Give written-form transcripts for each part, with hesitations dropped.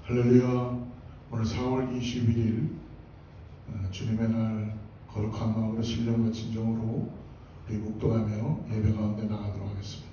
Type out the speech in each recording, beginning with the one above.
할렐루야. 오늘 4월 21일 주님의 날 거룩한 마음으로 신령과 진정으로 우리 묵도하며 예배 가운데 나가도록 하겠습니다.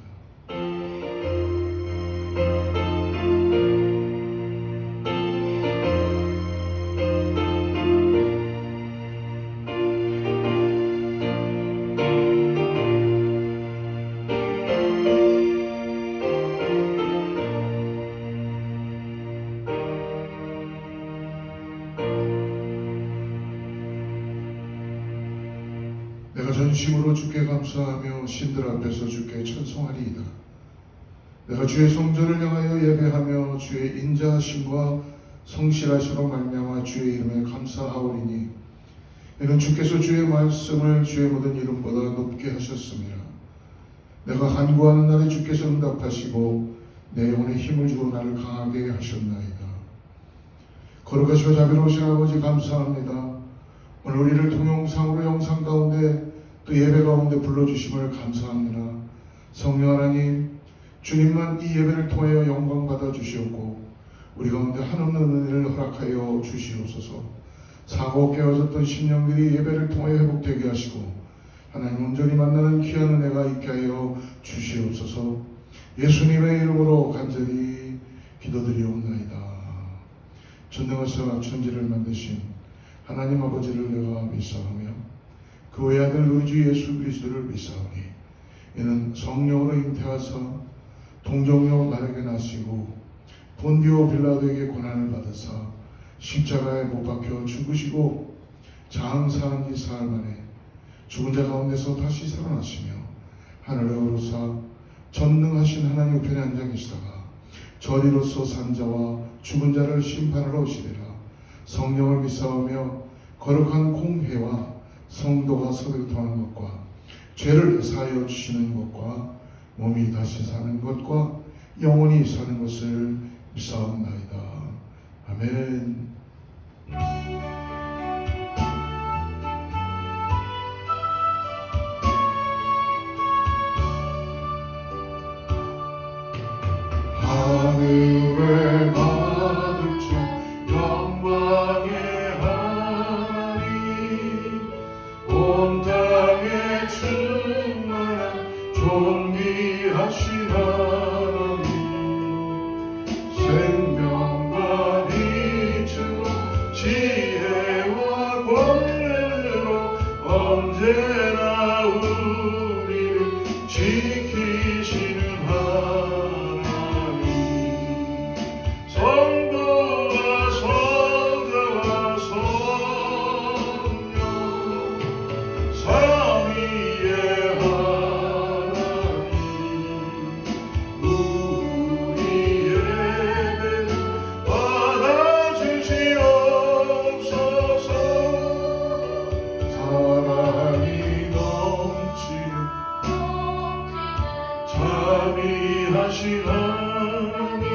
내가 전심으로 주께 감사하며 신들 앞에서 주께 찬송하리이다. 내가 주의 성전을 향하여 예배하며 주의 인자하심과 성실하심으로 말미암아 주의 이름에 감사하오리니 이는 주께서 주의 말씀을 주의 모든 이름보다 높게 하셨습니다. 내가 간구하는 날에 주께서 응답하시고 내 영혼에 힘을 주어 나를 강하게 하셨나이다. 거룩하시고 자비로우신 아버지 감사합니다. 오늘 우리를 동영상으로 영상 가운데 또 예배 가운데 불러주심을 감사합니다. 성령 하나님, 주님만 이 예배를 통하여 영광 받아 주시옵고 우리 가운데 한없는 은혜를 허락하여 주시옵소서. 사고 깨어졌던 심령들이 예배를 통하여 회복되게 하시고 하나님 온전히 만나는 귀한 은혜가 있게 하여 주시옵소서. 예수님의 이름으로 간절히 기도드리옵나이다. 전능하사 천지를 만드신 하나님 아버지를 내가 믿사오며 그 외아들 우리 주 예수 그리스도를 믿사오니 이는 성령으로 잉태하사 동정녀 마리아에게 나시고 본디오 빌라도에게 고난을 받으사 십자가에 못 박혀 죽으시고 장사한 지 사흘 만에 죽은 자 가운데서 다시 살아나시며 하늘에 오르사 전능하신 하나님 우편에 앉아 계시다가 저리로서 산 자와 죽은 자를 심판하러 오시리라. 성령을 믿사오며 거룩한 공회와 성도가 서로 교통하는 것과 죄를 사하여 주시는 것과 몸이 다시 사는 것과 영원히 사는 것을 믿사옵나이다. 아멘. 하늘의 가득 찬 영광의 하나님, 온 땅에 충만한 존귀하신 하나님, 생명과 이치로 지혜와 권능으로 언제나 우리를 지키시는 자비하신 하나님,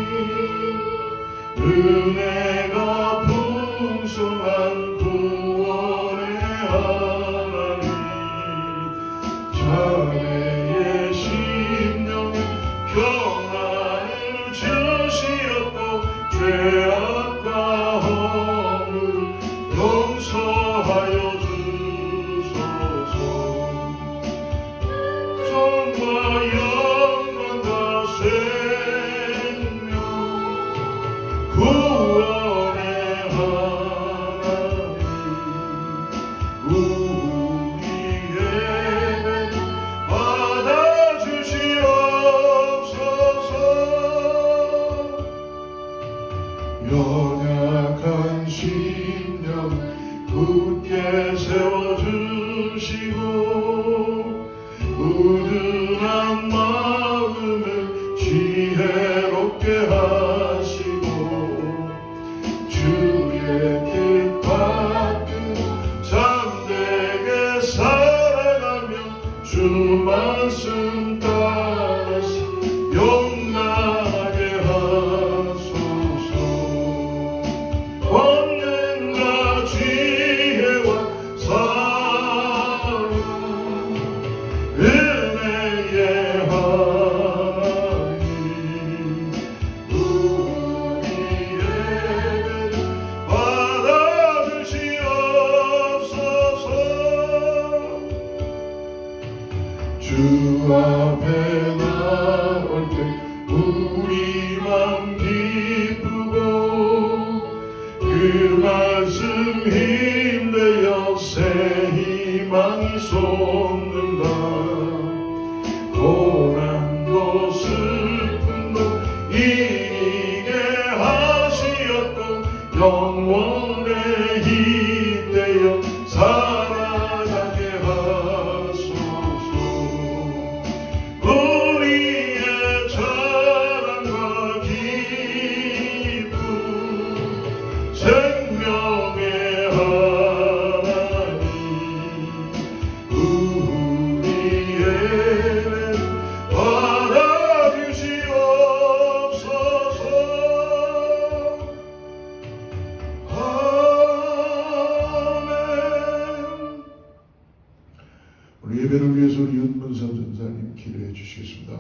은혜가 풍성한 구원의 하나님, 자네의 심령에 평안을 주시었고 죄악과 허물을 용서하여 주소서. 정말 생명 구원의 하나님, 우리의 받아주시옵소서. 연약한 심령 굳게 세워주시고 우둔한 마음을 지혜롭게 하시고 주의 뜻 받들어 잠되게 살아가며 주 말씀 따라서 용나게 하소서. 권능과 지혜와 사랑 은혜의 하나님, 우리의 주 앞에 나올 때 우리 맘 기쁘고 그 말씀 힘내어 새 희망이 솟는다. 고난도 슬픔도 이기게 하시었고 영원에 힘내어 살아가게 하소서. 우리의 자랑과 기쁨 생명의 하나님 우리의 받아주시옵소서. 아멘. 우리 예배를 위해서 우리 윤문선 전사님 기도해 주시겠습니다.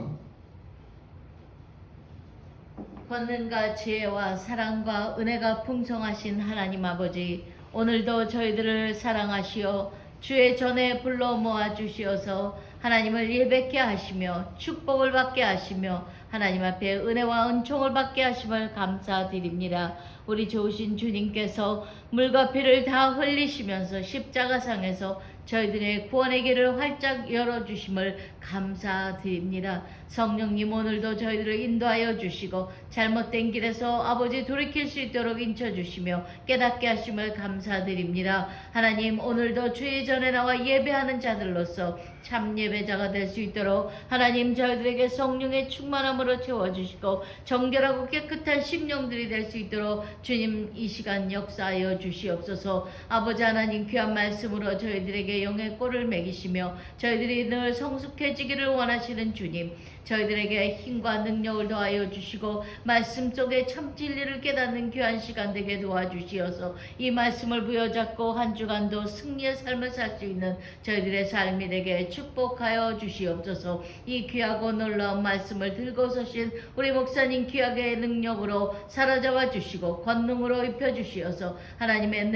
권능과 지혜와 사랑과 은혜가 풍성하신 하나님 아버지, 오늘도 저희들을 사랑하시어 주의 전에 불러 모아 주시어서 하나님을 예배케 하시며 축복을 받게 하시며 하나님 앞에 은혜와 은총을 받게 하심을 감사드립니다. 우리 좋으신 주님께서 물과 피를 다 흘리시면서 십자가상에서 저희들의 구원의 길을 활짝 열어주심을 감사드립니다. 성령님, 오늘도 저희들을 인도하여 주시고 잘못된 길에서 아버지 돌이킬 수 있도록 인쳐주시며 깨닫게 하심을 감사드립니다. 하나님, 오늘도 주의 전에 나와 예배하는 자들로서 참 예배자가 될 수 있도록 하나님 저희들에게 성령의 충만함으로 채워주시고 정결하고 깨끗한 심령들이 될 수 있도록 주님 이 시간 역사하여 주시옵소서. 아버지 하나님, 귀한 말씀으로 저희들에게 영의 꼴을 먹이시며 저희들이 늘 성숙해지기를 원하시는 주님, 저희들에게 힘과 능력을 더하여 주시고 말씀 속에 참 진리를 깨닫는 귀한 시간 되게 도와주시어서 이 말씀을 부여잡고 한 주간도 승리의 삶을 살 수 있는 저희들의 삶이 되게 축복하여 주시옵소서. 이 귀하고 놀라운 말씀을 들고 서신 우리 목사님 귀하게 능력으로 사로잡아 주시고 권능으로 입혀주시어서 하나님의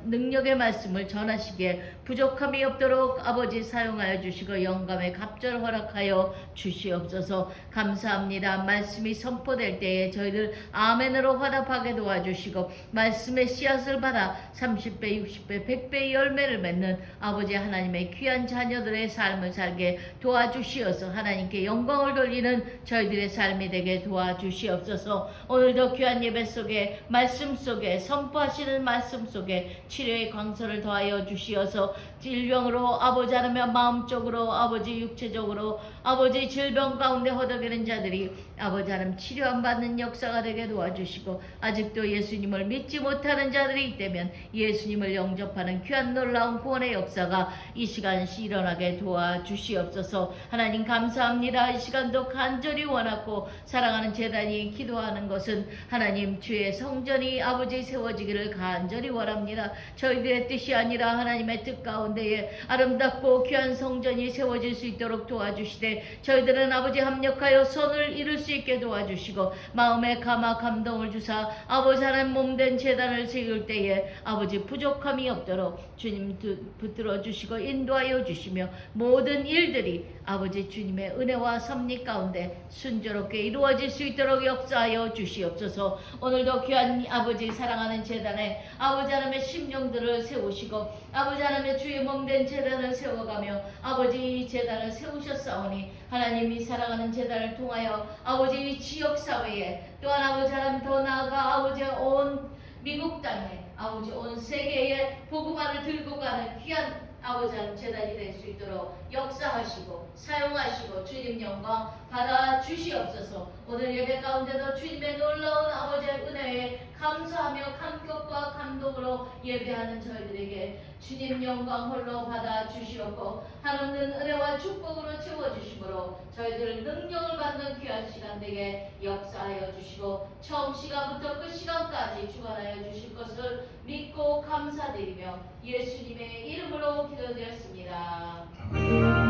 능력의 말씀을 전하시기에 부족함이 없도록 아버지 사용하여 주시고 영감의 갑절 허락하여 주시옵소서. 감사합니다. 말씀이 선포될 때에 저희들 아멘으로 화답하게 도와주시고 말씀의 씨앗을 받아 30배, 60배, 100배의 열매를 맺는 아버지 하나님의 귀한 자녀들의 삶을 살게 도와주시어서 하나님께 영광을 돌리는 저희들의 삶이 되게 도와주시옵소서. 오늘도 귀한 예배 속에 말씀 속에 선포하시는 말씀 속에 치료의 광선을 더하여 주시어서 질병으로 아버지 하나님 마음적으로 아버지 육체적으로 아버지 질병 가운데 허덕이는 자들이 아버지 하나님 치료 안 받는 역사가 되게 도와주시고 아직도 예수님을 믿지 못하는 자들이 있다면 예수님을 영접하는 귀한 놀라운 구원의 역사가 이 시간 일어나게 도와주시옵소서. 하나님 감사합니다. 이 시간도 간절히 원하고 사랑하는 제단이 기도하는 것은 하나님 주의 성전이 아버지 세워지기를 간절히 원합니다. 저희들의 뜻이 아니라 하나님의 뜻 가운데에 아름답고 귀한 성전이 세워질 수 있도록 도와주시되 저희들은 아버지 합력하여 선을 이룰 수 있게 도와주시고 마음의 감화 감동을 주사 아버지 하나님 몸된 제단을 세울 때에 아버지 부족함이 없도록 주님 붙들어 주시고 인도하여 주시며 모든 일들이 아버지 주님의 은혜와 섭리 가운데 순조롭게 이루어질 수 있도록 역사하여 주시옵소서. 오늘도 귀한 아버지 사랑하는 제단에 아버지 하나님의 심령들을 세우시고 아버지 하나님의 주의 몸된 제단을 세워가며 아버지 제단을 세우셨사오니 하나님이 사랑하는 제단을 통하여 아버지 지역사회에 또한 아버지 하나님 더 나아가 아버지 온 미국 땅에 아버지 온 세계에 복음화를 들고 가는 귀한 아버지 하나님 제단이 될 수 있도록 역사하시고 사용하시고 주님 영광 받아 주시옵소서. 오늘 예배 가운데도 주님의 놀라운 아버지의 은혜에 감사하며 감격과 감동으로 예배하는 저희들에게 주님 영광 홀로 받아 주시옵고 하나님은 은혜와 축복으로 채워주심으로 저희들 능력을 받는 귀한 시간 되게 역사하여 주시고 처음 시간부터 끝 시간까지 주관하여 주실 것을 믿고 감사드리며 예수님의 이름으로 기도드렸습니다. 아멘.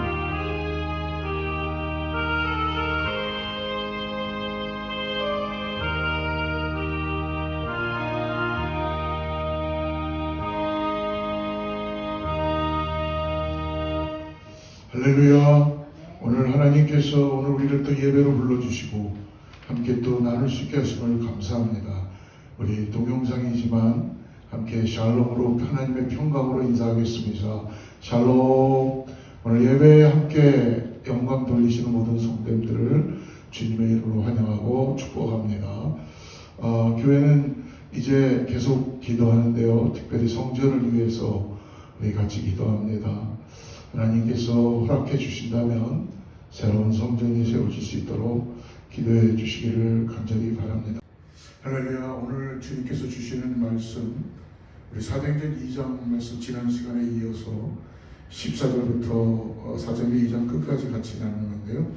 할렐루야. 오늘 하나님께서 오늘 우리를 또 예배로 불러주시고 함께 또 나눌 수 있게 하심을 감사합니다. 우리 동영상이지만 함께 샬롬으로 하나님의 평강으로 인사하겠습니다. 샬롬. 오늘 예배에 함께 영광 돌리시는 모든 성도님들을 주님의 이름으로 환영하고 축복합니다. 교회는 이제 계속 기도하는데요. 특별히 성전을 위해서 우리 같이 기도합니다. 하나님께서 허락해 주신다면 새로운 성전이 세워질 수 있도록 기도해 주시기를 간절히 바랍니다. 할렐루야. 오늘 주님께서 주시는 말씀 우리 사도행전 2장 말씀 지난 시간에 이어서 14절부터 사도행전 2장 끝까지 같이 나누는데요.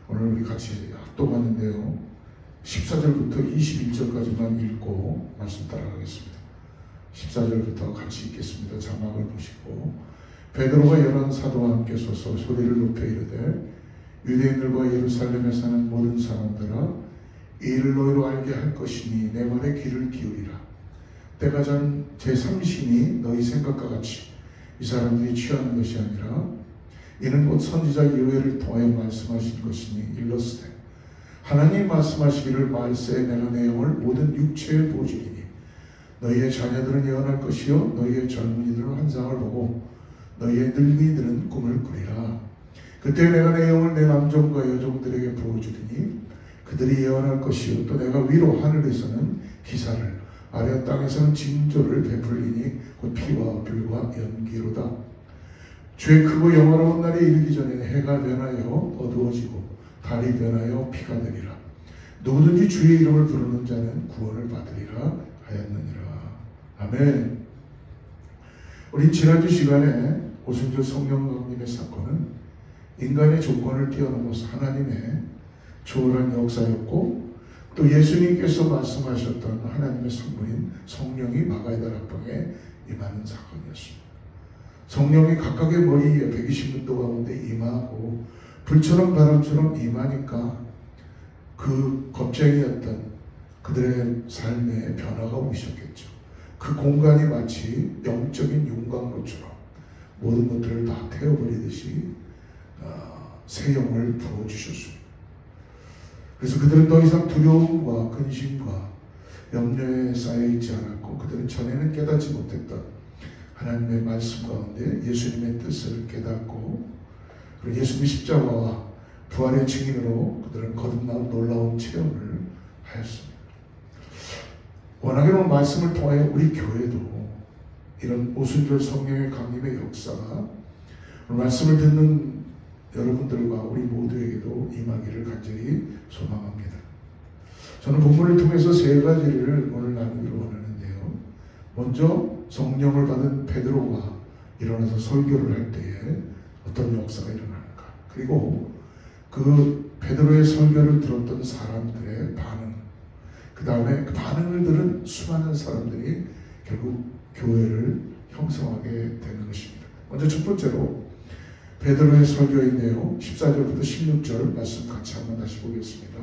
오늘 우리 같이 합독하는데요. 14절부터 21절까지만 읽고 말씀 따라가겠습니다. 14절부터 같이 읽겠습니다. 자막을 보시고 베드로가 열한 사도와 함께 서서 소리를 높여 이르되 유대인들과 예루살렘에 사는 모든 사람들아 이 일을 너희로 알게 할 것이니 내 말에 귀를 기울이라. 때가 전 제3신이 너희 생각과 같이 이 사람들이 취하는 것이 아니라 이는 곧 선지자 요엘을 통하여 말씀하신 것이니 일러스되 하나님 말씀하시기를 말세에 내가 내용을 모든 육체에 보여주리니 너희의 자녀들은 예언할 것이요 너희의 젊은이들은 환상을 보고 너희의 늙은이들은 꿈을 꾸리라. 그때 내가 내 영을 내 남종과 여종들에게 보여주리니 그들이 예언할 것이요 또 내가 위로 하늘에서는 기사를 아래 땅에서는 징조를 베풀리니 곧 피와 불과 연기로다. 주의 크고 영화로운 날이 이르기 전에 해가 변하여 어두워지고 달이 변하여 피가 되리라. 누구든지 주의 이름을 부르는 자는 구원을 받으리라 하였느니라. 아멘. 우리 지난주 시간에 오순절 성령 강림의 사건은 인간의 조건을 뛰어넘어서 하나님의 초월한 역사였고 또 예수님께서 말씀하셨던 하나님의 선물인 성령이 마가의 다락방에 임하는 사건이었습니다. 성령이 각각의 머리 위에 120도 가운데 임하고 불처럼 바람처럼 임하니까 그 겁쟁이였던 그들의 삶에 변화가 오셨겠죠. 그 공간이 마치 영적인 용광로처럼 모든 것들을 다 태워버리듯이 새 영을 부어주셨습니다. 그래서 그들은 더 이상 두려움과 근심과 염려에 쌓여있지 않았고 그들은 전에는 깨닫지 못했던 하나님의 말씀 가운데 예수님의 뜻을 깨닫고 그리고 예수님의 십자가와 부활의 증인으로 그들은 거듭나온 놀라운 체험을 하였습니다. 워낙에는 말씀을 통하여 우리 교회도 이런 오순절 성령의 강림의 역사가 말씀을 듣는 여러분들과 우리 모두에게도 임하기를 간절히 소망합니다. 저는 본문을 통해서 세 가지를 오늘 나누기로 원하는데요. 먼저 성령을 받은 베드로가 일어나서 설교를 할 때에 어떤 역사가 일어나는가. 그리고 그 베드로의 설교를 들었던 사람들의 반응. 그 다음에 그 반응을 들은 수많은 사람들이 결국 교회를 형성하게 되는 것입니다. 먼저 첫 번째로 베드로의 설교인데요. 14절부터 16절 말씀 같이 한번 다시 보겠습니다.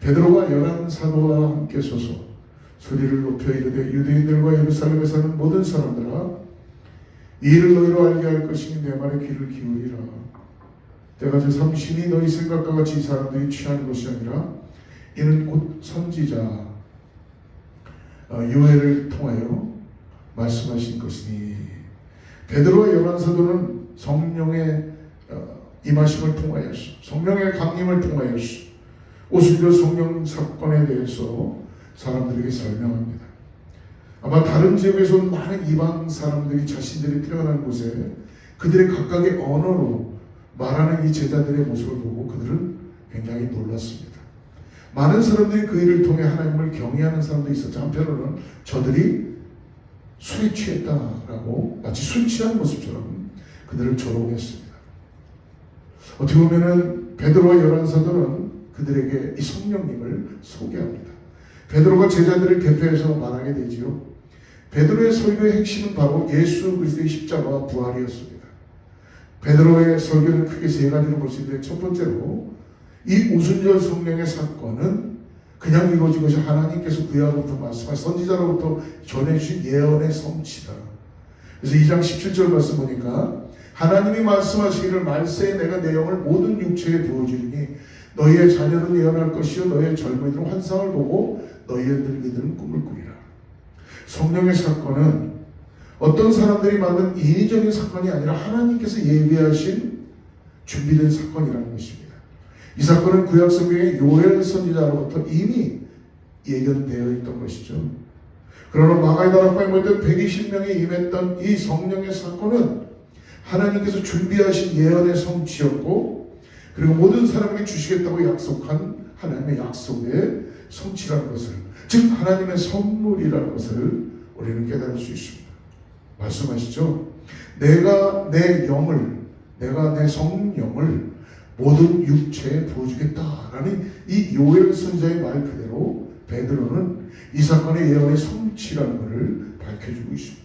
베드로가 열한 사도와 함께 서서 소리를 높여 이르되 유대인들과 예루살렘에 사는 모든 사람들아 이 일을 너희로 알게 할 것이니 내 말에 귀를 기울이라. 때가 제3신이 너희 생각과 같이 이 사람들이 취하는 것이 아니라 이는 곧 선지자 요엘을 통하여 말씀하신 것이니. 베드로와 열한 사도는 성령의 임하심을 통하여서 성령의 강림을 통하여서 오순절 성령 사건에 대해서 사람들에게 설명합니다. 아마 다른 지역에서 온 많은 이방 사람들이 자신들이 태어난 곳에 그들의 각각의 언어로 말하는 이 제자들의 모습을 보고 그들은 굉장히 놀랐습니다. 많은 사람들이 그 일을 통해 하나님을 경외하는 사람도 있었죠. 한편으로는 저들이 술에 취했다라고 마치 술 취한 모습처럼 그들을 조롱했습니다. 어떻게 보면은 베드로와 열한 사도는 그들에게 이 성령님을 소개합니다. 베드로가 제자들을 대표해서 말하게 되지요. 베드로의 설교의 핵심은 바로 예수 그리스도의 십자가와 부활이었습니다. 베드로의 설교는 크게 세 가지로 볼 수 있는데 첫 번째로 이 오순절 성령의 사건은 그냥 이루어진 것이 하나님께서 구약부터 말씀하신 선지자로부터 전해주신 예언의 성취다. 그래서 2장 17절 말씀 보니까 하나님이 말씀하시기를 말세에 내가 내 영을 모든 육체에 부어주리니 너희의 자녀는 예언할 것이요 너희의 젊은이들은 환상을 보고 너희의 늙은이들은 꿈을 꾸리라. 성령의 사건은 어떤 사람들이 만든 인위적인 사건이 아니라 하나님께서 예비하신 준비된 사건이라는 것입니다. 이 사건은 구약 성경의 요엘 선지자로부터 이미 예견되어 있던 것이죠. 그러나 마가의 다락방에 모였던 120명이 임했던 이 성령의 사건은 하나님께서 준비하신 예언의 성취였고, 그리고 모든 사람에게 주시겠다고 약속한 하나님의 약속의 성취라는 것을, 즉 하나님의 선물이라는 것을 우리는 깨달을 수 있습니다. 말씀하시죠. 내가 내 영을, 내가 내 성령을 모든 육체에 부어주겠다라는 이 요엘 선지자의 말 그대로 베드로는 이 사건의 예언의 성취라는 것을 밝혀주고 있습니다.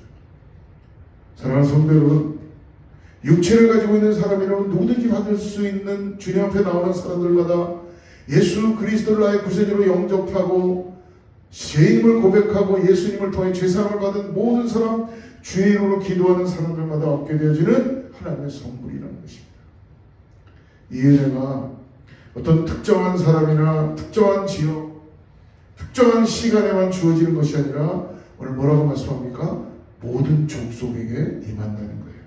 사랑하는 성도 여러분, 육체를 가지고 있는 사람이라면 누구든지 받을 수 있는 주님 앞에 나오는 사람들마다 예수 그리스도를 나의 구세주로 영접하고 죄임을 고백하고 예수님을 통해 죄사함을 받은 모든 사람, 주의 이름으로 기도하는 사람들마다 얻게 되어지는 하나님의 선물이라는 것입니다. 이 은혜가 어떤 특정한 사람이나 특정한 지역, 특정한 시간에만 주어지는 것이 아니라 오늘 뭐라고 말씀합니까? 모든 족속에게 임한다는 거예요.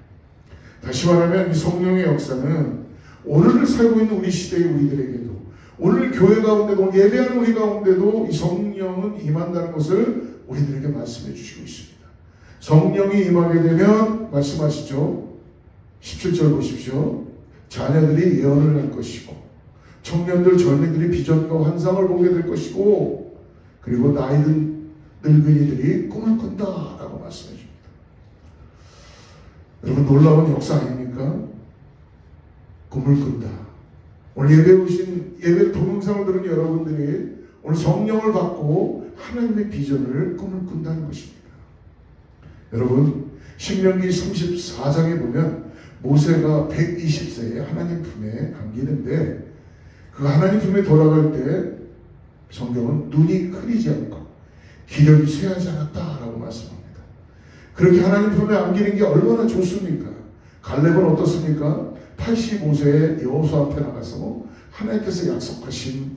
다시 말하면 이 성령의 역사는 오늘을 살고 있는 우리 시대의 우리들에게도, 오늘 교회 가운데도, 예배하는 우리 가운데도 이 성령은 임한다는 것을 우리들에게 말씀해 주시고 있습니다. 성령이 임하게 되면 말씀하시죠. 17절 보십시오. 자녀들이 예언을 할 것이고 청년들 젊은이들이 비전과 환상을 보게 될 것이고, 그리고 나이든 늙은이들이 꿈을 꾼다라고 말씀해 줍니다. 여러분, 놀라운 역사 아닙니까? 꿈을 꾼다. 오늘 예배 오신, 예배 동영상을 들은 여러분들이 오늘 성령을 받고 하나님의 비전을 꿈을 꾼다는 것입니다. 여러분, 신명기 34장에 보면 모세가 120세에 하나님 품에 안기는데, 그 하나님 품에 돌아갈 때 성경은 눈이 흐리지 않고 기력이 쇠하지 않았다라고 말씀합니다. 그렇게 하나님 품에 안기는 게 얼마나 좋습니까? 갈렙은 어떻습니까? 85세에 여호수아 앞에 나가서 하나님께서 약속하신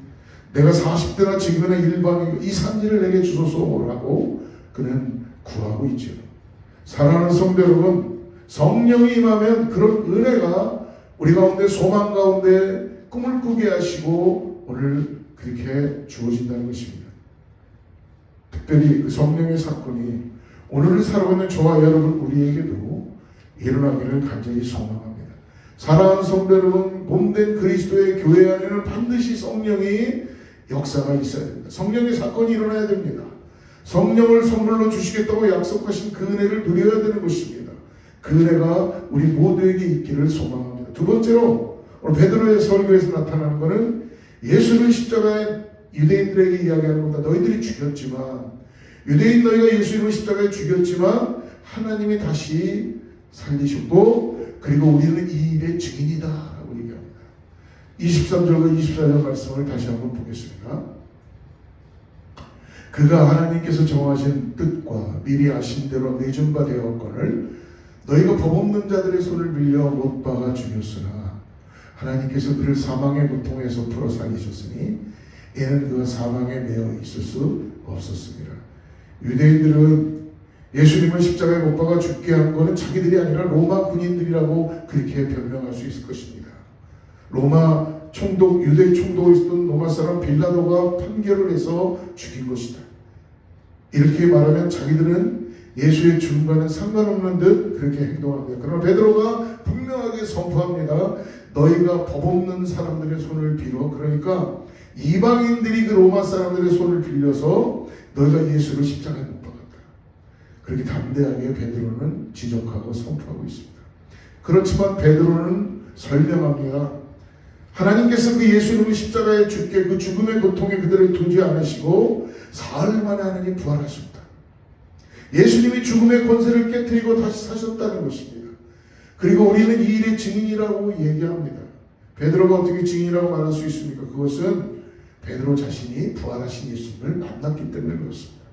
내가 40대나 지금이나 일방이고 이 산지를 내게 주소서라고 그는 구하고 있죠. 사랑하는 성도 여러분, 성령이 임하면 그런 은혜가 우리 가운데, 소망 가운데 꿈을 꾸게 하시고 오늘 그렇게 주어진다는 것입니다. 특별히 그 성령의 사건이 오늘을 살아가고 있는 저와 여러분 우리에게도 일어나기를 간절히 소망합니다. 사랑하는 성도 여러분, 몸된 그리스도의 교회 안에는 반드시 성령이 역사가 있어야 됩니다. 성령의 사건이 일어나야 됩니다. 성령을 선물로 주시겠다고 약속하신 그 은혜를 누려야 되는 것입니다. 그 은혜가 우리 모두에게 있기를 소망합니다. 두 번째로 오늘 베드로의 설교에서 나타나는 것은 예수를 십자가에 유대인들에게 이야기하는 겁니다. 너희들이 죽였지만, 유대인 너희가 예수님을 십자가에 죽였지만 하나님이 다시 살리셨고, 그리고 우리는 이 일의 증인이다 라고 얘기합니다. 23절과 24절 말씀을 다시 한번 보겠습니다. 그가 하나님께서 정하신 뜻과 미리 아신 대로 내준 바 되었거늘 너희가 법 없는 자들의 손을 빌려 못 박아 죽였으나 하나님께서 그를 사망의 고통에서 풀어 살리셨으니 이는 그가 사망에 매어 있을 수 없었습니다. 유대인들은 예수님을 십자가에 못 박아 죽게 한 것은 자기들이 아니라 로마 군인들이라고 그렇게 변명할 수 있을 것입니다. 로마 총독, 유대 총독에 있었던 로마 사람 빌라도가 판결을 해서 죽인 것이다. 이렇게 말하면 자기들은 예수의 죽음과는 상관없는 듯 그렇게 행동합니다. 그러나 베드로가 분명하게 선포합니다. 너희가 법 없는 사람들의 손을 빌어, 그러니까 이방인들이 그 로마 사람들의 손을 빌려서 너희가 예수를 십자가에 못 박았다. 그렇게 담대하게 베드로는 지적하고 선포하고 있습니다. 그렇지만 베드로는 설명합니다. 하나님께서 그 예수님을 십자가에 죽게 그 죽음의 고통에 그들을 두지 않으시고 사흘 만에 하나님 부활하셨다. 예수님이 죽음의 권세를 깨뜨리고 다시 사셨다는 것입니다. 그리고 우리는 이 일의 증인이라고 얘기합니다. 베드로가 어떻게 증인이라고 말할 수 있습니까? 그것은 베드로 자신이 부활하신 예수님을 만났기 때문에 그렇습니다.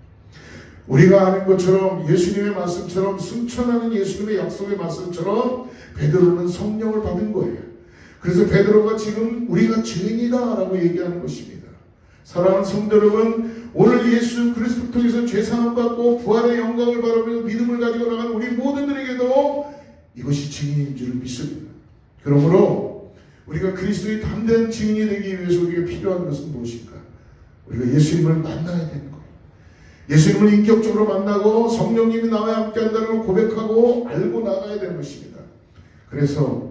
우리가 아는 것처럼 예수님의 말씀처럼 승천하는 예수님의 약속의 말씀처럼 베드로는 성령을 받은 거예요. 그래서 베드로가 지금 우리가 증인이다 라고 얘기하는 것입니다. 사랑하는 성도 여러분, 오늘 예수 그리스도 통해서 죄사함 받고 부활의 영광을 바라며 믿음을 가지고 나가는 우리 모든들에게도 이것이 증인인 줄을 믿습니다. 그러므로 우리가 그리스도의 담대한 증인이 되기 위해서 우리가 필요한 것은 무엇인가? 우리가 예수님을 만나야 되는 거예요. 예수님을 인격적으로 만나고 성령님이 나와 함께 한다는 걸 고백하고 알고 나가야 되는 것입니다. 그래서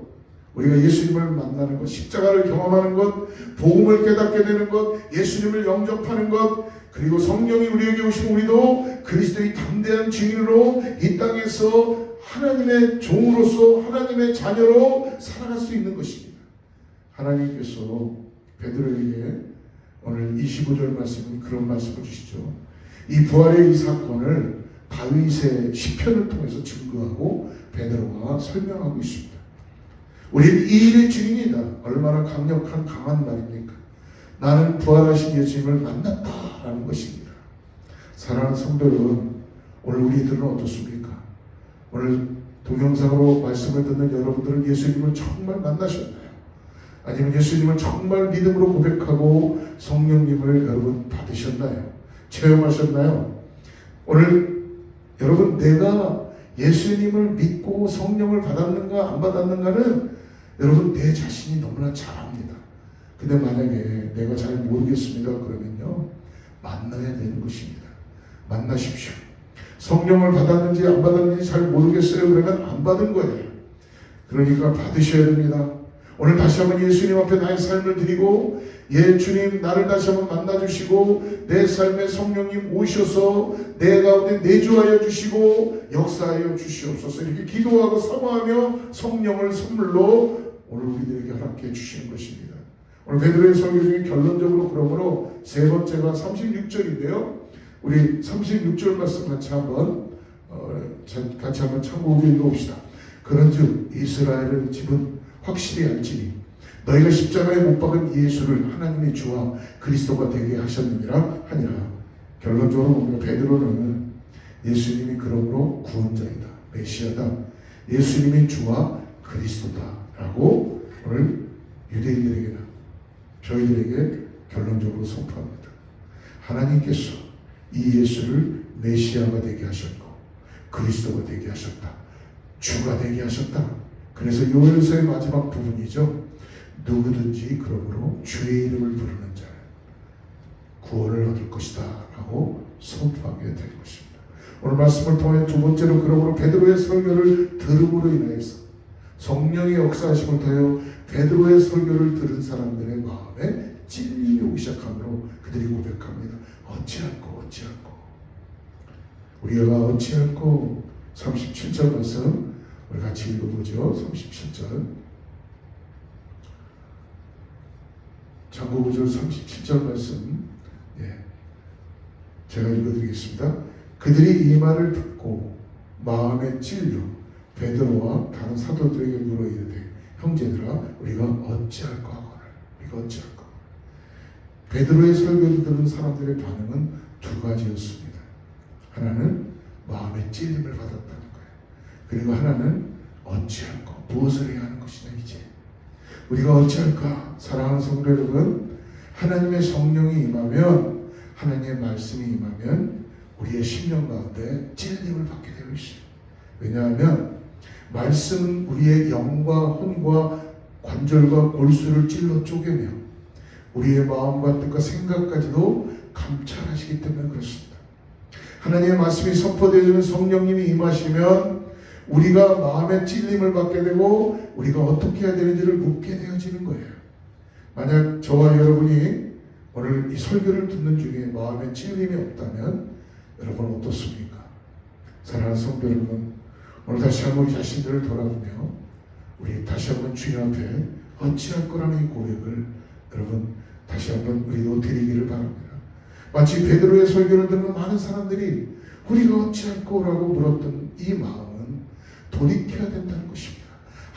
우리가 예수님을 만나는 것, 십자가를 경험하는 것, 복음을 깨닫게 되는 것, 예수님을 영접하는 것, 그리고 성령이 우리에게 오시면 우리도 그리스도의 담대한 증인으로 이 땅에서 하나님의 종으로서 하나님의 자녀로 살아갈 수 있는 것입니다. 하나님께서 베드로에게 오늘 25절 말씀은 그런 말씀을 주시죠. 이 부활의 이 사건을 다윗의 시편을 통해서 증거하고 베드로가 설명하고 있습니다. 우리는 이 일의 증인이다. 얼마나 강력한 강한 말입니까? 나는 부활하신 예수님을 만났다라는 것입니다. 사랑하는 성도 여러분, 오늘 우리들은 어떻습니까? 오늘 동영상으로 말씀을 듣는 여러분들은 예수님을 정말 만나셨나요? 아니면 예수님을 정말 믿음으로 고백하고 성령님을 여러분 받으셨나요? 체험하셨나요? 오늘 여러분, 내가 예수님을 믿고 성령을 받았는가 안 받았는가는 여러분 내 자신이 너무나 잘 압니다. 근데 만약에 내가 잘 모르겠습니다 그러면요, 만나야 되는 것입니다. 만나십시오. 성령을 받았는지 안 받았는지 잘 모르겠어요 그러면 안 받은 거예요. 그러니까 받으셔야 됩니다. 오늘 다시 한번 예수님 앞에 나의 삶을 드리고, 예 주님, 나를 다시 한번 만나주시고 내 삶에 성령님 오셔서 내 가운데 내주하여 주시고 역사하여 주시옵소서, 이렇게 기도하고 사모하며 성령을 선물로 오늘 우리들에게 허락해 주시는 것입니다. 오늘 베드로의 설교 중에 결론적으로 그러므로 세 번째가 36절인데요. 우리 36절 말씀 같이 한번 참고로 읽어봅시다. 그런즉 이스라엘의 집은 확실히 알지니 너희가 십자가에 못 박은 예수를 하나님의 주와 그리스도가 되게 하셨느니라 하니라. 결론적으로 보면 베드로는 예수님이 그러므로 구원자이다, 메시아다, 예수님이 주와 그리스도다 라고 오늘 유대인들에게나 저희들에게 결론적으로 선포합니다. 하나님께서 이 예수를 메시아가 되게 하셨고 그리스도가 되게 하셨다, 주가 되게 하셨다. 그래서 요엘서의 마지막 부분이죠. 누구든지 그러므로 주의 이름을 부르는 자는 구원을 얻을 것이다 라고 선포하게 될 것입니다. 오늘 말씀을 통해 두 번째로 그러므로 베드로의 설교를 들음으로 인해서 성령의 역사하심을 통하여 베드로의 설교를 들은 사람들의 마음에 찔림이 오기 시작하므로 그들이 고백합니다. 어찌할꼬 우리가 어찌할꼬. 37절 말씀 우리 같이 읽어보죠. 37절 장고구절 37절 말씀, 제가 읽어드리겠습니다. 그들이 이 말을 듣고 마음에 찔려 베드로와 다른 사도들에게 물어 이르되 형제들아 우리가 어찌할까 하거늘. 우리가 어찌할까. 베드로의 설교를 들은 사람들의 반응은 두 가지였습니다. 하나는 마음에 찔림을 받았다는 거예요. 그리고 하나는 어찌할까, 무엇을 해야 하는 것이냐. 이제 우리가 어찌할까. 사랑하는 성도 여러분, 하나님의 성령이 임하면, 하나님의 말씀이 임하면 우리의 심령 가운데 찔림을 받게 되어 있어요. 왜냐하면 말씀은 우리의 영과 혼과 관절과 골수를 찔러 쪼개며 우리의 마음과 뜻과 생각까지도 감찰하시기 때문에 그렇습니다. 하나님의 말씀이 선포되어지는 성령님이 임하시면 우리가 마음의 찔림을 받게 되고 우리가 어떻게 해야 되는지를 묻게 되어지는 거예요. 만약 저와 여러분이 오늘 이 설교를 듣는 중에 마음에 찔림이 없다면 여러분 어떻습니까? 사랑하는 성도 여러분, 오늘 다시 한번 우리 자신들을 돌아보며 우리 다시 한번 주님 앞에 어찌할 거라는 이 고백을 여러분 다시 한번 우리도 드리기를 바랍니다. 마치 베드로의 설교를 듣는 많은 사람들이 우리가 어찌할 거라고 물었던 이 마음은 돌이켜야 된다는 것입니다.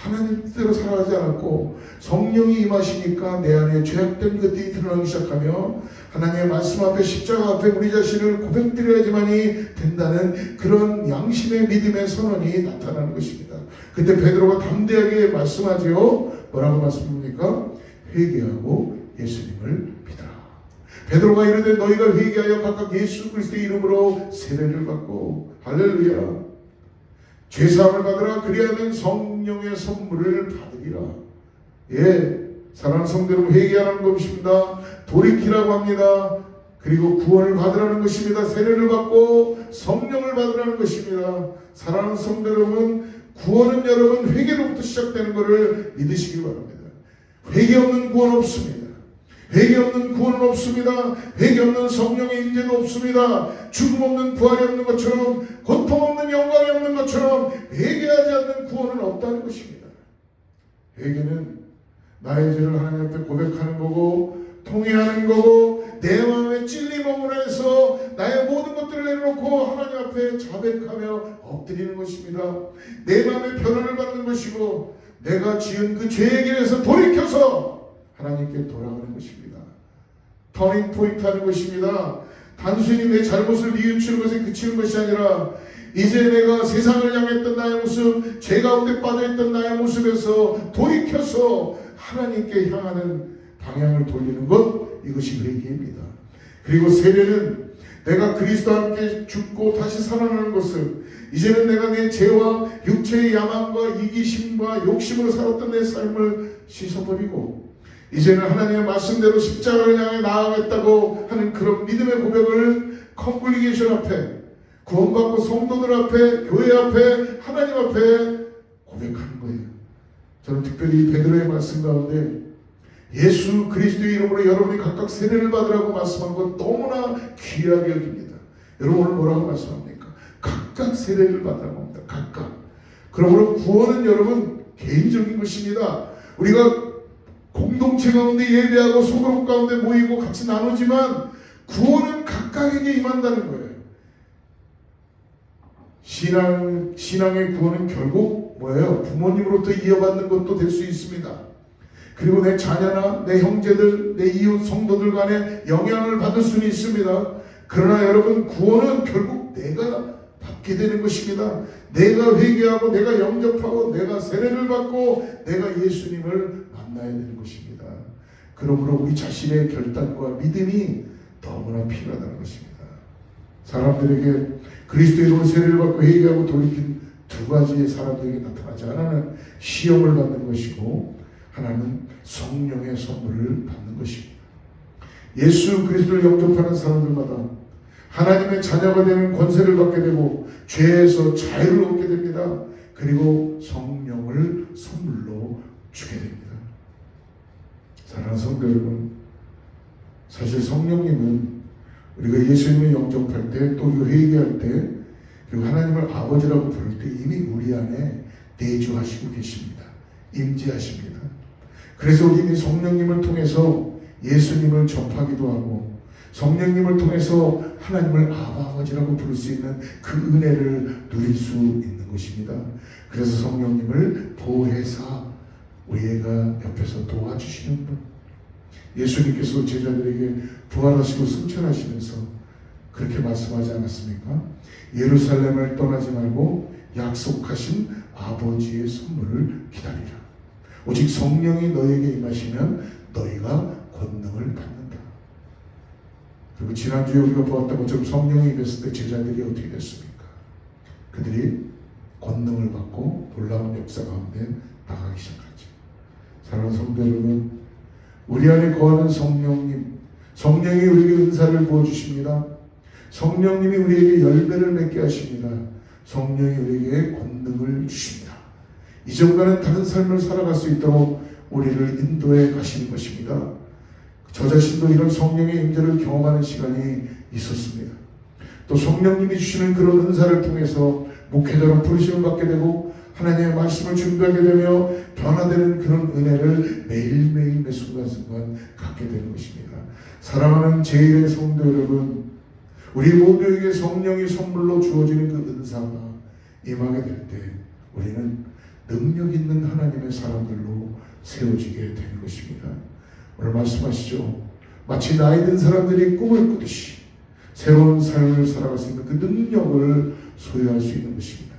하나님 뜻대로 살아가지 않았고 성령이 임하시니까 내 안에 죄악된 것들이 드러나기 시작하며 하나님의 말씀 앞에 십자가 앞에 우리 자신을 고백드려야지만이 된다는 그런 양심의 믿음의 선언이 나타나는 것입니다. 그때 베드로가 담대하게 말씀하지요. 뭐라고 말씀합니까? 회개하고 예수님을 믿어라. 베드로가 이르되 너희가 회개하여 각각 예수 그리스도의 이름으로 세례를 받고 할렐루야 죄사함을 받으라. 그리하면 성령의 선물을 받으리라. 예, 사랑하는 성도 여러분, 회개하라는 것입니다. 돌이키라고 합니다. 그리고 구원을 받으라는 것입니다. 세례를 받고 성령을 받으라는 것입니다. 사랑하는 성도 여러분, 구원은 여러분 회개로부터 시작되는 것을 믿으시기 바랍니다. 회개 없는 구원 없습니다. 회개 없는 구원은 없습니다. 회개 없는 성령의 인재도 없습니다. 죽음 없는 부활이 없는 것처럼, 고통 없는 영광이 없는 것처럼 회개하지 않는 구원은 없다는 것입니다. 회개는 나의 죄를 하나님 앞에 고백하는 거고, 통회하는 거고, 내 마음에 찔림으로 해서 나의 모든 것들을 내려놓고 하나님 앞에 자백하며 엎드리는 것입니다. 내 마음에 변화를 받는 것이고, 내가 지은 그 죄의 길에서 돌이켜서 하나님께 돌아가는 것입니다. 터닝 포인트 하는 것입니다. 단순히 내 잘못을 뉘우치는 것에 그치는 것이 아니라 이제 내가 세상을 향했던 나의 모습, 죄 가운데 빠져있던 나의 모습에서 돌이켜서 하나님께 향하는 방향을 돌리는 것, 이것이 회개입니다. 그리고 세례는 내가 그리스도와 함께 죽고 다시 살아나는 것을, 이제는 내가 내 죄와 육체의 야망과 이기심과 욕심으로 살았던 내 삶을 씻어버리고 이제는 하나님의 말씀대로 십자가를 향해 나아가겠다고 하는 그런 믿음의 고백을 컨글리게이션 앞에, 구원받고 성도들 앞에, 교회 앞에, 하나님 앞에 고백하는 거예요. 저는 특별히 베드로의 말씀 가운데 예수 그리스도의 이름으로 여러분이 각각 세례를 받으라고 말씀한 것 너무나 귀하게 여깁니다. 여러분 오늘 뭐라고 말씀합니까? 각각 세례를 받으라고 합니다. 각각. 그러므로 구원은 여러분 개인적인 것입니다. 우리가 공동체 가운데 예배하고 소그룹 가운데 모이고 같이 나누지만 구원은 각각에게 임한다는 거예요. 신앙의 구원은 결국 뭐예요? 부모님으로부터 이어받는 것도 될 수 있습니다. 그리고 내 자녀나 내 형제들, 내 이웃 성도들 간에 영향을 받을 수는 있습니다. 그러나 여러분, 구원은 결국 내가 받게 되는 것입니다. 내가 회개하고 내가 영접하고 내가 세례를 받고 내가 예수님을 만나야 되는 것입니다. 그러므로 우리 자신의 결단과 믿음이 너무나 필요하다는 것입니다. 사람들에게 그리스도의 이름으로 세례를 받고 회개하고 돌이킨 두 가지의 사람들에게 나타나지 하나는 시험을 받는 것이고 하나는 성령의 선물을 받는 것입니다. 예수 그리스도를 영접하는 사람들마다 하나님의 자녀가 되는 권세를 받게 되고 죄에서 자유를 얻게 됩니다. 그리고 성령을 선물로 주게 됩니다. 사랑하는 성도 여러분, 사실 성령님은 우리가 예수님을 영접할 때, 또 우리가 회개할 때, 그리고 하나님을 아버지라고 부를 때 이미 우리 안에 내주하시고 계십니다. 임재하십니다. 그래서 우리는 성령님을 통해서 예수님을 접하기도 하고 성령님을 통해서 하나님을 아버지라고 부를 수 있는 그 은혜를 누릴 수 있는 것입니다. 그래서 성령님을 보혜사, 우리가 옆에서 도와주시는 분. 예수님께서 제자들에게 부활하시고 승천하시면서 그렇게 말씀하지 않았습니까? 예루살렘을 떠나지 말고 약속하신 아버지의 선물을 기다리라. 오직 성령이 너에게 임하시면 너희가 권능을 받는다. 그리고 지난주에 우리가 보았던 것처럼 성령이 임했을 때 제자들이 어떻게 됐습니까? 그들이 권능을 받고 놀라운 역사 가운데 나가기 시작하죠. 사랑하는 성도 여러분, 우리 안에 거하는 성령님, 성령이 우리에게 은사를 부어주십니다. 성령님이 우리에게 열매를 맺게 하십니다. 성령이 우리에게 권능을 주십니다. 이전과는 다른 삶을 살아갈 수 있도록 우리를 인도해 가시는 것입니다. 저 자신도 이런 성령의 임재를 경험하는 시간이 있었습니다. 또 성령님이 주시는 그런 은사를 통해서 목회자로 부르심을 받게 되고 하나님의 말씀을 준비하게 되며 변화되는 그런 은혜를 매일매일 매 순간순간 갖게 되는 것입니다. 사랑하는 제1의 성도 여러분, 우리 모두에게 성령이 선물로 주어지는 그 은사가 임하게 될 때 우리는 능력 있는 하나님의 사람들로 세워지게 되는 것입니다. 오늘 말씀하시죠. 마치 나이 든 사람들이 꿈을 꾸듯이 새로운 삶을 살아갈 수 있는 그 능력을 소유할 수 있는 것입니다.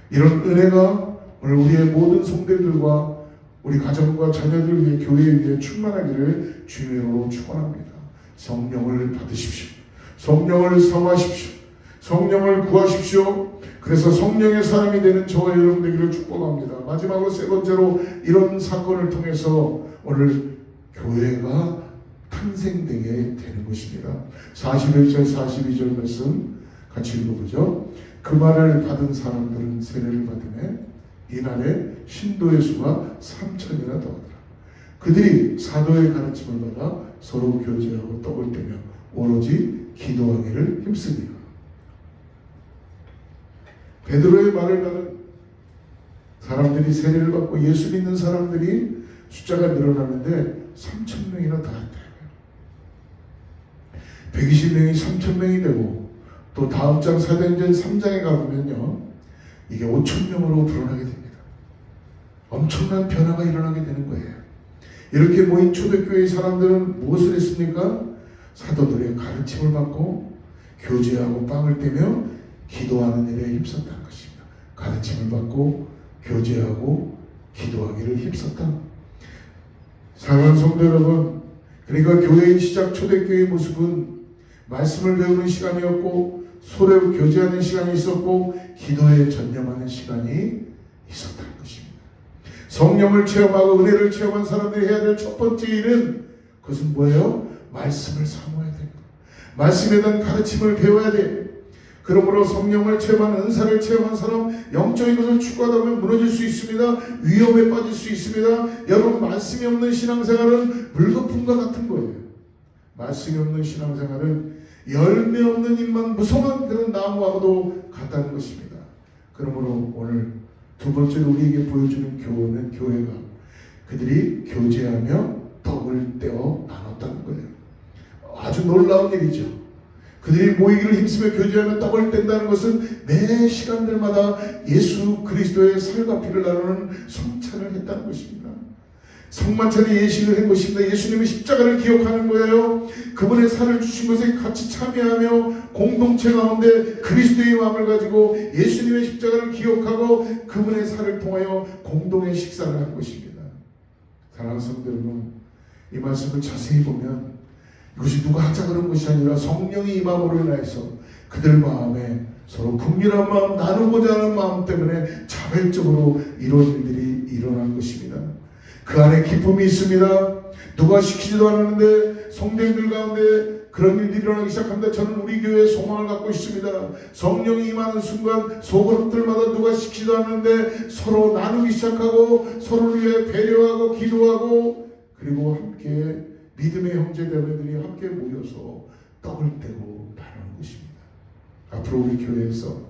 이런 은혜가 오늘 우리의 모든 성도들과 우리 가정과 자녀들 위해 교회 위해 충만하기를 주님으로 축원합니다. 성령을 받으십시오. 성령을 사모하십시오. 성령을 구하십시오. 그래서 성령의 사람이 되는 저와 여러분 되기를 축복합니다. 마지막으로 세 번째로 이런 사건을 통해서 오늘 교회가 탄생되게 되는 것입니다. 41절 42절 말씀 같이 읽어보죠. 그 말을 받은 사람들은 세례를 받으며 이날에 신도의 수가 3,000이나 더하더라. 그들이 사도의 가르침을 받아 서로 교제하고 떡을 떼며 오로지 기도하기를 힘쓰니라. 베드로의 말을 받은 사람들이 세례를 받고 예수 믿는 사람들이 숫자가 늘어나는데 3,000명이나 더했다. 120명이 3,000명이 되고 또 다음 장 사도행전 3장에 가보면요, 이게 5,000명으로 불어나게 됩니다. 엄청난 변화가 일어나게 되는 거예요. 이렇게 모인 초대교회의 사람들은 무엇을 했습니까? 사도들의 가르침을 받고 교제하고 빵을 떼며 기도하는 일에 힘썼다는 것입니다. 가르침을 받고 교제하고 기도하기를 힘썼다. 사랑하는 성도 여러분, 그러니까 교회의 시작 초대교회의 모습은 말씀을 배우는 시간이었고 서로 교제하는 시간이 있었고 기도에 전념하는 시간이 있었다는 것입니다. 성령을 체험하고 은혜를 체험한 사람들이 해야 될 첫 번째 일은 그것은 뭐예요? 말씀을 사모해야 됩니다. 말씀에 대한 가르침을 배워야 돼요. 그러므로 성령을 체험한 은사를 체험한 사람, 영적인 것을 추구하다 보면 무너질 수 있습니다. 위험에 빠질 수 있습니다. 여러분, 말씀이 없는 신앙생활은 물거품과 같은 거예요. 말씀이 없는 신앙생활은 열매 없는 잎만 무성한 그런 나무하고도 같다는 것입니다. 그러므로 오늘 두 번째로 우리에게 보여주는 교훈은 교회가 그들이 교제하며 떡을 떼어 나눴다는 거예요. 아주 놀라운 일이죠. 그들이 모이기를 힘쓰며 교제하며 떡을 뗀다는 것은 매 시간들마다 예수 그리스도의 살과 피를 나누는 성찬을 했다는 것입니다. 성만찬의 예식을 한 것입니다. 예수님의 십자가를 기억하는 거예요. 그분의 살을 주신 것에 같이 참여하며 공동체 가운데 그리스도의 마음을 가지고 예수님의 십자가를 기억하고 그분의 살을 통하여 공동의 식사를 한 것입니다. 사랑하는 성도 여러분, 이 말씀을 자세히 보면 이것이 누가 하자 그런 것이 아니라 성령이 이 마음으로 인하여서 그들 마음에 서로 긍휼한 마음, 나누고자 하는 마음 때문에 자발적으로 이런 일들이 일어난 것입니다. 그 안에 기쁨이 있습니다. 누가 시키지도 않았는데 성도들 가운데 그런 일들이 일어나기 시작합니다. 저는 우리 교회에 소망을 갖고 있습니다. 성령이 임하는 순간 소그룹들마다 누가 시키지도 않았는데 서로 나누기 시작하고 서로를 위해 배려하고 기도하고 그리고 함께 믿음의 형제자매들이 함께 모여서 떡을 떼고 나누는 것입니다. 앞으로 우리 교회에서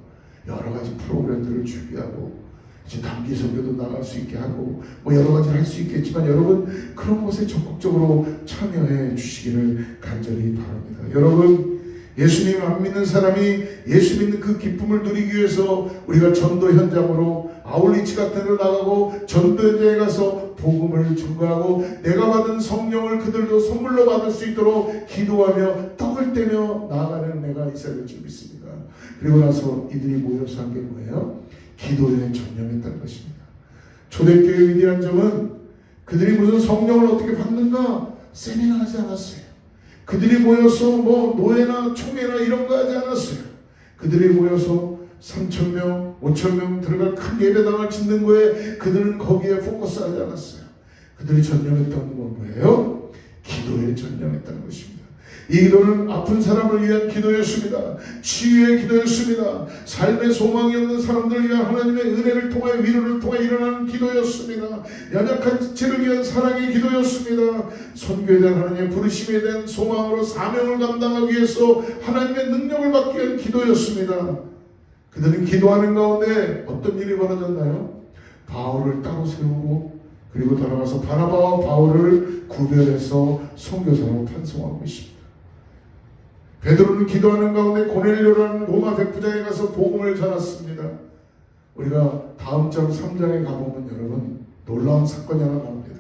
여러 가지 프로그램들을 준비하고 이제 단기 선교도 나갈 수 있게 하고 뭐 여러 가지를 할 수 있겠지만 여러분 그런 것에 적극적으로 참여해 주시기를 간절히 바랍니다. 여러분, 예수님 안 믿는 사람이 예수 믿는 그 기쁨을 누리기 위해서 우리가 전도 현장으로 아울리치 같은 데로 나가고 전도 현장에 가서 복음을 증거하고 내가 받은 성령을 그들도 선물로 받을 수 있도록 기도하며 떡을 떼며 나아가는 은혜가 있어야 될 줄 믿습니다. 그리고 나서 이들이 모여서 한 게 뭐예요? 기도에 전념했다는 것입니다. 초대교회의 위대한 점은 그들이 무슨 성령을 어떻게 받는가 세미나 하지 않았어요. 그들이 모여서 뭐 노예나 총회나 이런 거 하지 않았어요. 그들이 모여서 3,000명, 5,000명 들어갈 큰 예배당을 짓는 거에 그들은 거기에 포커스하지 않았어요. 그들이 전념했던 건 뭐예요? 기도에 전념했다는 것입니다. 이 기도는 아픈 사람을 위한 기도였습니다. 치유의 기도였습니다. 삶의 소망이 없는 사람들을 위한 하나님의 은혜를 통하여 위로를 통하여 일어나는 기도였습니다. 연약한 지체를 위한 사랑의 기도였습니다. 선교에 대한 하나님의 부르심에 대한 소망으로 사명을 감당하기 위해서 하나님의 능력을 받기 위한 기도였습니다. 그들은 기도하는 가운데 어떤 일이 벌어졌나요? 바울을 따로 세우고 그리고 돌아가서 바나바와 바울을 구별해서 선교사로 편성하고 있습니다. 베드로는 기도하는 가운데 고넬료라는 로마 백부장에 가서 복음을 전했습니다. 우리가 다음 장 3장에 가보면 여러분 놀라운 사건이 하나 나옵니다.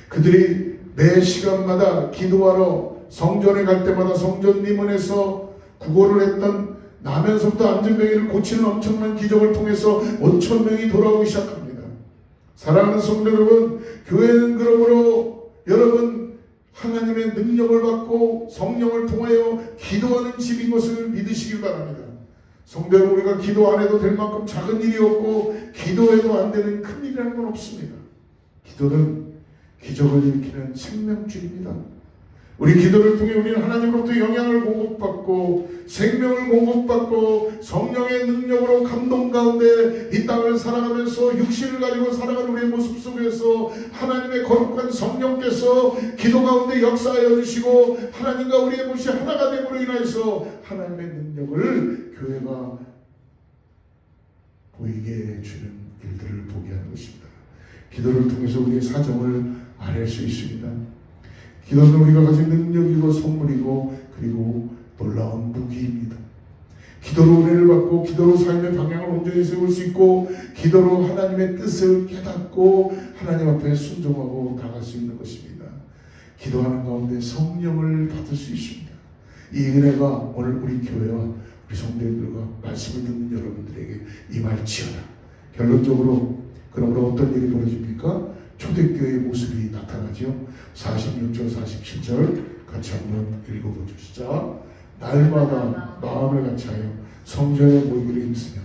그들이 매 시간마다 기도하러 성전에 갈 때마다 성전 리문에서 구걸을 했던 나면서부터 안전병이를 고치는 엄청난 기적을 통해서 5,000명이 돌아오기 시작합니다. 사랑하는 성도 여러분, 교회는 그러므로 여러분 하나님의 능력을 받고 성령을 통하여 기도하는 집인 것을 믿으시길 바랍니다. 성도 여러분, 우리가 기도 안 해도 될 만큼 작은 일이 없고 기도해도 안 되는 큰 일이라는 건 없습니다. 기도는 기적을 일으키는 생명줄입니다. 우리 기도를 통해 우리는 하나님으로부터 영향을 공급받고 생명을 공급받고 성령의 능력으로 감동 가운데 이 땅을 살아가면서 육신을 가지고 살아가는 우리의 모습 속에서 하나님의 거룩한 성령께서 기도 가운데 역사하여 주시고 하나님과 우리의 모습이 하나가 됨으로 인하여서 하나님의 능력을 교회가 보이게 해주는 일들을 보게 하는 것입니다. 기도를 통해서 우리의 사정을 아낼 수 있습니다. 기도는 우리가 가진 능력이고 선물이고 그리고 놀라운 무기입니다. 기도로 은혜를 받고 기도로 삶의 방향을 온전히 세울 수 있고 기도로 하나님의 뜻을 깨닫고 하나님 앞에 순종하고 나갈 수 있는 것입니다. 기도하는 가운데 성령을 받을 수 있습니다. 이 은혜가 오늘 우리 교회와 우리 성도님들과 말씀을 듣는 여러분들에게 임할지어다. 결론적으로 그러므로 어떤 일이 벌어집니까? 초대교회의 모습이 나타나죠. 46절 47절 같이 한번 읽어보죠. 시작. 날마다 마음을 같이하여 성전에 모이기를 힘쓰며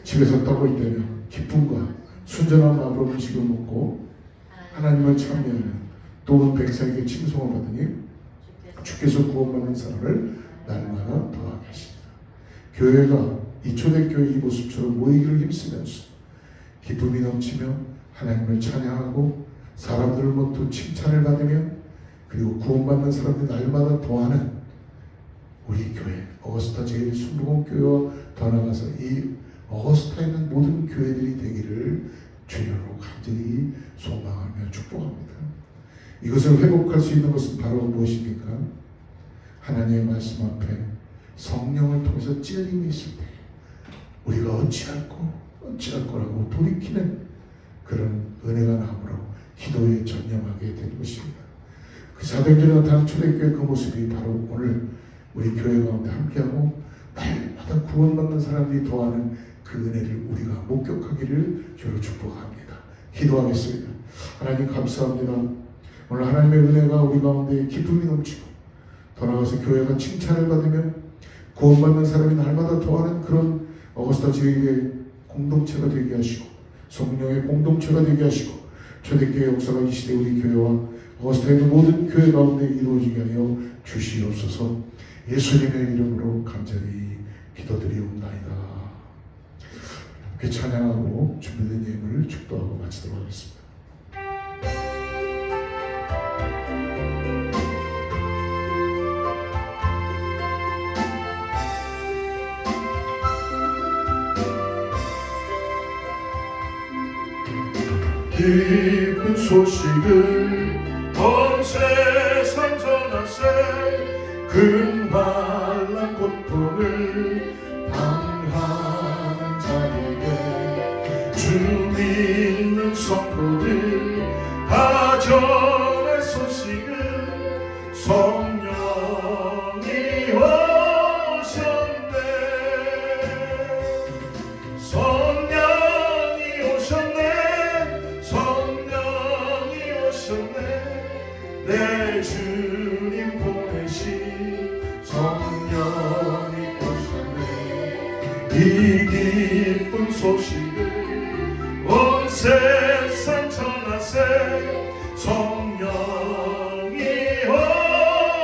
집에서 떡을 떼며 기쁨과 순전한 마음으로 음식을 먹고 하나님을 찬미하며 또 온 백성에게 칭송을 받으니 주께서 구원받는 사람을 날마다 더하게 하십니다. 교회가 이 초대교회 이 모습처럼 모이기를 힘쓰면서 기쁨이 넘치며 하나님을 찬양하고 사람들로부터 칭찬을 받으며 그리고 구원받는 사람들 날마다 더하는 우리 교회 어거스타 제1순복음교회와 더 나아가서 이 어거스타에 있는 모든 교회들이 되기를 주여로 간절히 소망하며 축복합니다. 이것을 회복할 수 있는 것은 바로 무엇입니까? 하나님의 말씀 앞에 성령을 통해서 찔림이 있을 때 우리가 어찌할 거라고 돌이키는 그런 은혜가 나므로 기도에 전념하게 된 것입니다. 그 사도행전에 나타난 초대교회 그 모습이 바로 오늘 우리 교회 가운데 함께하고 날마다 구원받는 사람들이 더하는 그 은혜를 우리가 목격하기를 주로 축복합니다. 기도하겠습니다. 하나님 감사합니다. 오늘 하나님의 은혜가 우리 가운데 기쁨이 넘치고 더 나아가서 교회가 칭찬을 받으며 구원받는 사람이 날마다 더하는 그런 어거스타 지역의 공동체가 되게 하시고 성령의 공동체가 되게 하시고 초대교회 역사가 이 시대 우리 교회와 어거스타에 있는 모든 교회 가운데 이루어지게 하여 주시옵소서. 예수님의 이름으로 간절히 기도드리옵나이다. 함께 찬양하고 준비된 예물을 축도하고 마치도록 하겠습니다. 기쁜 소식을 온 세상 전하세 금발란 고통을 당하는 자에게 주 믿는 성도들 다 전할 소식을 성령이 오셨네. 성령이 오셨네. 성령이 오셨네. 내 주님 보내신 성령이 오셨네. 이 기쁜 소식을 온 세상 전하세 성령이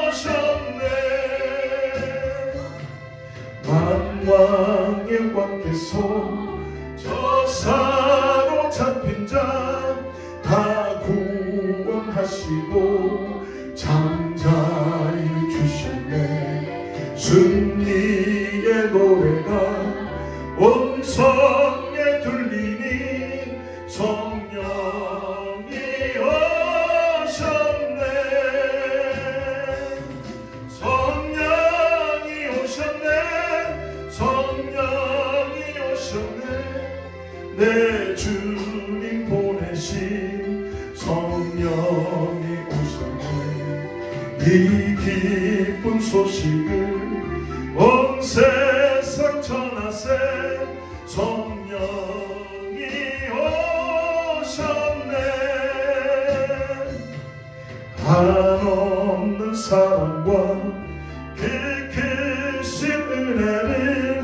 오셨네. 만왕의 왕께서 저 사로잡힌 자 다 구원하시고 장자유 주셨네. 승리의 노래가 온 성에 들리니 성령이 오셨네. 성령이 오셨네. 성령이 오셨네. 이 기쁜 소식을 온 세상 전하세. 성령이 오셨네. 한없는 사랑과 그 크신 은혜를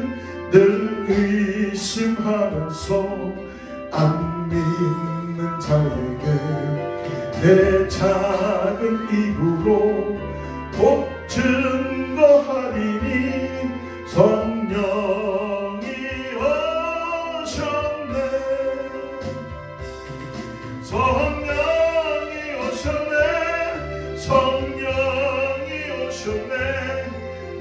늘 의심하면서 안 믿는 자에게 내 작은 입으로 복 증거하리니 성령이 오셨네. 성령이 오셨네. 성령이 오셨네.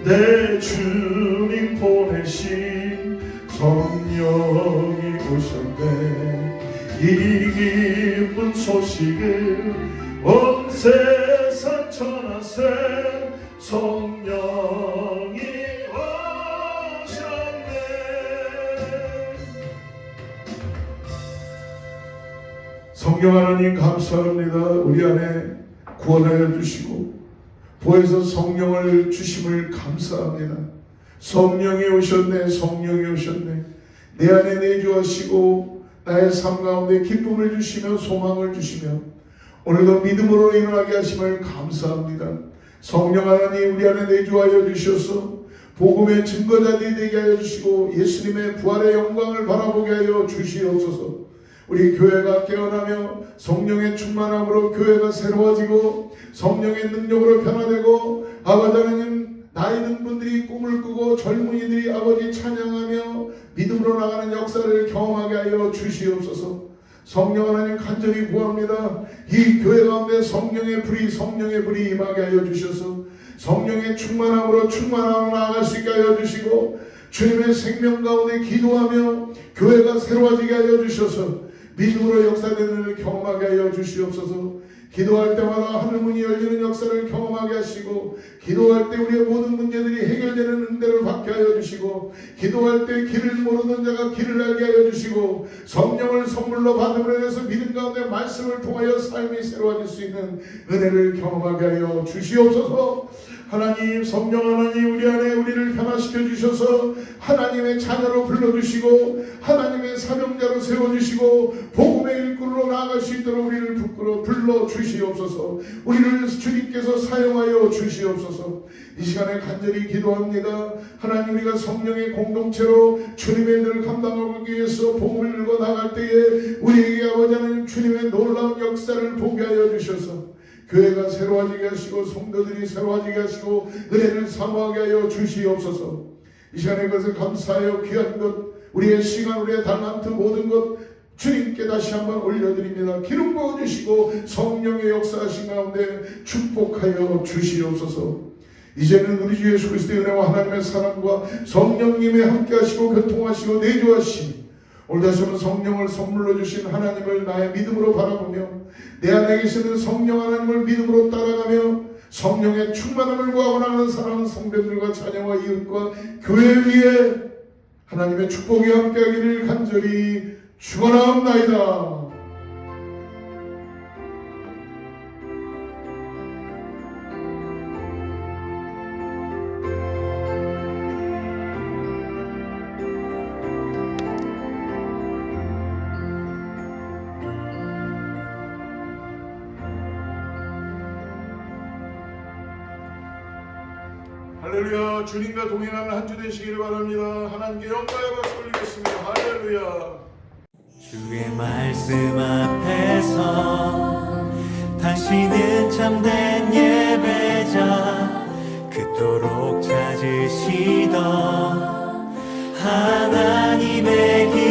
내 주님 보내신 성령이 오셨네. 이 기쁜 소식을 온 세상 전하세. 성령이 오셨네. 성령 하나님 감사합니다. 우리 안에 구원하여 주시고 보혜사 성령을 주심을 감사합니다. 성령이 오셨네. 성령이 오셨네. 내 안에 내주하시고 나의 삶 가운데 기쁨을 주시며 소망을 주시며 오늘도 믿음으로 일어나게 하심을 감사합니다. 성령 하나님 우리 안에 내주하여 주셔서 복음의 증거자들이 되게 하여 주시고 예수님의 부활의 영광을 바라보게 하여 주시옵소서. 우리 교회가 깨어나며 성령의 충만함으로 교회가 새로워지고 성령의 능력으로 변화되고 아버지 하나님 나이 든 분들이 꿈을 꾸고 젊은이들이 아버지 찬양하며 믿음으로 나가는 역사를 경험하게 하여 주시옵소서. 성령 하나님 간절히 구합니다. 이 교회 가운데 성령의 불이 임하게 하여 주셔서 성령의 충만함으로 나아갈 수 있게 하여 주시고 주님의 생명 가운데 기도하며 교회가 새로워지게 하여 주셔서 믿음으로 역사되는 일을 경험하게 하여 주시옵소서. 기도할 때마다 하늘문이 열리는 역사를 경험하게 하시고 기도할 때 우리의 모든 문제들이 해결되는 은혜를 받게 하여 주시고 기도할 때 길을 모르는 자가 길을 알게 하여 주시고 성령을 선물로 받음으로 인해서 믿음 가운데 말씀을 통하여 삶이 새로워질 수 있는 은혜를 경험하게 하여 주시옵소서. 하나님 성령 하나님 우리 안에 우리를 변화시켜 주셔서 하나님의 자녀로 불러주시고 하나님의 사명자로 세워주시고 복음의 일꾼으로 나아갈 수 있도록 우리를 불러주시옵소서. 우리를 주님께서 사용하여 주시옵소서. 이 시간에 간절히 기도합니다. 하나님 우리가 성령의 공동체로 주님의 일을 감당하기 위해서 복음을 들고 나갈 때에 우리에게 아버지 하나님 주님의 놀라운 역사를 보게 하여 주셔서 교회가 새로워지게 하시고 성도들이 새로워지게 하시고 은혜를 사모하게 하여 주시옵소서. 이 시간에 그것을 감사하여 귀한 것 우리의 시간 우리의 달란트 모든 것 주님께 다시 한번 올려드립니다. 기름 부어주시고 성령의 역사하신 가운데 축복하여 주시옵소서. 이제는 우리 주 예수 그리스도의 은혜와 하나님의 사랑과 성령님의 함께하시고 교통하시고 내주하시니 오늘 다시 한번 성령을 선물로 주신 하나님을 나의 믿음으로 바라보며 내 안에 계시는 성령 하나님을 믿음으로 따라가며 성령의 충만함을 구하고 나가는 사랑하는 성도들과 자녀와 이웃과 교회 위에 하나님의 축복이 함께하기를 간절히 축원하옵나이다. 할렐루야. 주님과 동행하는 한 주 되시기를 바랍니다. 하나님께 영광의 박수 올리겠습니다. 할렐루야. 주의 말씀 앞에서 당신은 참된 예배자 그토록 찾으시던 하나님의 길